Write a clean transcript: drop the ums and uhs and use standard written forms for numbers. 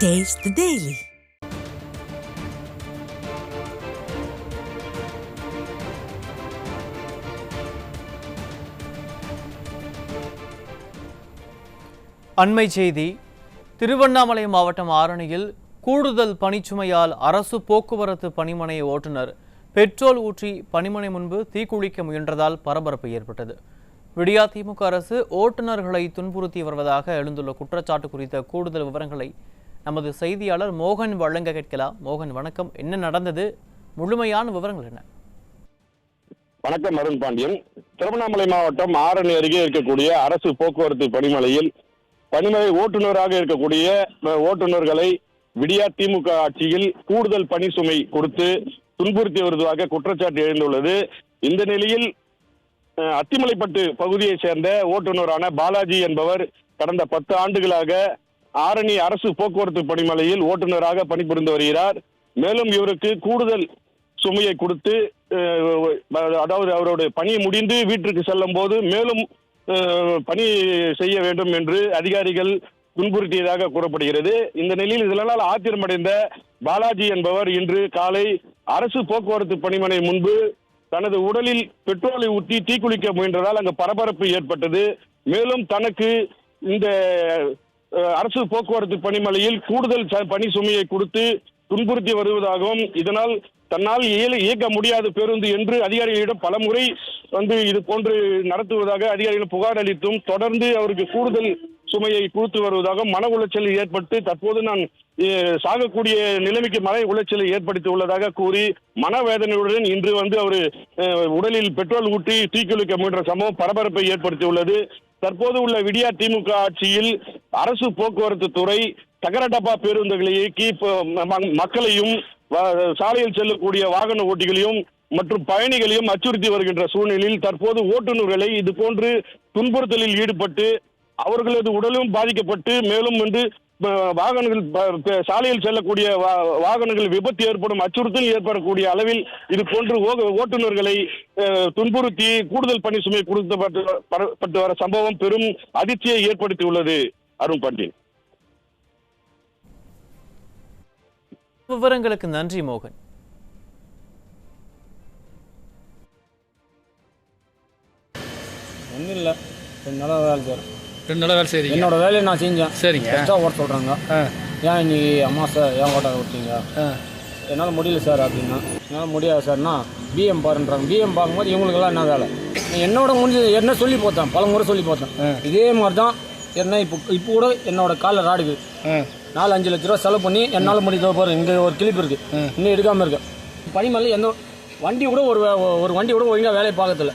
Taste the Daily. அண்மை செய்தி. திருவண்ணாமலை மாவட்டம் ஆரணியில் கூடுதல் பணிச்சுமையால் அரசு போக்குவரத்து பணிமனை ஓட்டுநர் பெட்ரோல் ஊற்றி பணிமனை முன்பு தீக்குளிக்க முயன்றதால் பரபரப்பு ஏற்பட்டது. விடியா திமுக அரசு ஓட்டுநர்களை துன்புறுத்தி வருவதாக எழுந்துள்ள குற்றச்சாட்டு குறித்த கூடுதல் விவரங்களை நமது செய்தியாளர் மோகன் வழங்க கேட்கலாம். மோகன், வணக்கம். என்ன நடந்தது? முழுமையான விவரங்கள் என்ன? வணக்கம் அருண் பாண்டியன். திருவண்ணாமலை மாவட்டம் ஆரணி அருகே இருக்கக்கூடிய அரசு போக்குவரத்து பணிமனையில் பணிமனை ஓட்டுநராக இருக்கக்கூடிய ஓட்டுநர்களை விடியா திமுக ஆட்சியில் கூடுதல் பணி சுமை கொடுத்து துன்புறுத்தி வருவதாக குற்றச்சாட்டு எழுந்துள்ளது. இந்த நிலையில் அத்திமலைப்பட்டு பகுதியை சேர்ந்த ஓட்டுநரான பாலாஜி என்பவர் கடந்த 10 ஆண்டுகளாக ஆரணி அரசு போக்குவரத்து பணிமனையில் ஓட்டுநராக பணிபுரிந்து வருகிறார். மேலும் இவருக்கு கூடுதல் சுமையை கொடுத்து, அதாவது அவருடைய பணி முடிந்து வீட்டிற்கு செல்லும் போது மேலும் பணி செய்ய வேண்டும் என்று அதிகாரிகள் துன்புறுத்தியதாக கூறப்படுகிறது. இந்த நிலையில் இதனால் ஆத்திரமடைந்த பாலாஜி என்பவர் இன்று காலை அரசு போக்குவரத்து பணிமனை முன்பு தனது உடலில் பெட்ரோலை ஊற்றி தீக்குளிக்க முயன்றதால் அங்கு பரபரப்பு ஏற்பட்டது. மேலும் தனக்கு இந்த அரசு போக்குவரத்து பணிமனையில் கூடுதல் பணி சுமையை கொடுத்து துன்புறுத்தி வருவதாகவும், இதனால் தன்னால் இயக்க முடியாத பேருந்து என்று அதிகாரிகளிடம் பல முறை இது போன்று நடத்துவதாக அதிகாரிகள் புகார் அளித்தும் தொடர்ந்து அவருக்கு கூடுதல் சுமையை கொடுத்து வருவதாகவும் மன உளைச்சல் ஏற்பட்டு தற்போது நான் சாகக்கூடிய நிலைமைக்கு மன உளைச்சலை ஏற்படுத்தி உள்ளதாக கூறி மனவேதனையுடன் இன்று அவர் உடலில் பெட்ரோல் ஊற்றி தீக்குளிக்க முயன்ற சம்பவம் பரபரப்பை ஏற்படுத்தியுள்ளது. தற்போது உள்ள விடியா திமுக ஆட்சியில் அரசு போக்குவரத்து துறை தகர டப்பா பேருந்துகளை இயக்கி மக்களையும் சாலையில் செல்லக்கூடிய வாகன ஓட்டிகளையும் மற்றும் பயணிகளையும் அச்சுறுத்தி வருகின்ற சூழ்நிலையில் தற்போது ஓட்டுநர்களை இது போன்று துன்புறுத்தலில் ஈடுபட்டு அவர்களது உடலும் பாதிக்கப்பட்டு மேலும் வாகனங்கள் சாலையில் செல்லக்கூடிய வாகனங்கள் விபத்து ஏற்படும் அச்சுறுத்தல் ஏற்படக்கூடிய அளவில் இது போன்று ஓட்டுநர்களை துன்புறுத்தி கூடுதல் பணி சுமை கொடுக்கப்பட்டு வர சம்பவம் பெரும் அதிர்ச்சியை ஏற்படுத்தியுள்ளது. அருண் பாண்டியன். விவரங்களுக்கு நன்றி மோகன். ஒன்றும் இல்லை, 2 நாளாக வேலை சார். 2 நாளாக வேலை செய்றீங்க? என்னோட வேலையை நான் செஞ்சேன். சரிங்க. எக்ஸ்ட்ரா ஓட்ட சொல்கிறாங்க. ஏன் இன்னைக்கு அம்மாசை ஏன் ஓட்ட விட்டீங்க? என்னால் முடியல சார் அப்படின்னா. என்னால் முடியாது சார்னா பிஎம் பாருன்றாங்க. பிஎம் பார்க்கும்போது இவங்களுக்கெல்லாம் என்ன வேலை? என்னோட முடிஞ்சது என்ன சொல்லி பார்த்தேன், பல முறை சொல்லி பார்த்தேன். இதே மாதிரி தான் என்ன இப்போ கூட என்னோட காலில் ராடுக்கு 4-5 லட்ச ரூபா செலவு பண்ணி என்னால் முடிஞ்ச பாரு. இங்கே ஒரு கிளிப்பு இருக்குது, இன்னும் எடுக்காமல் இருக்கேன். பனிமலை எந்த வண்டி கூட ஒரு வண்டி கூட ஒழுங்காக வேலையை பார்க்கறதில்ல.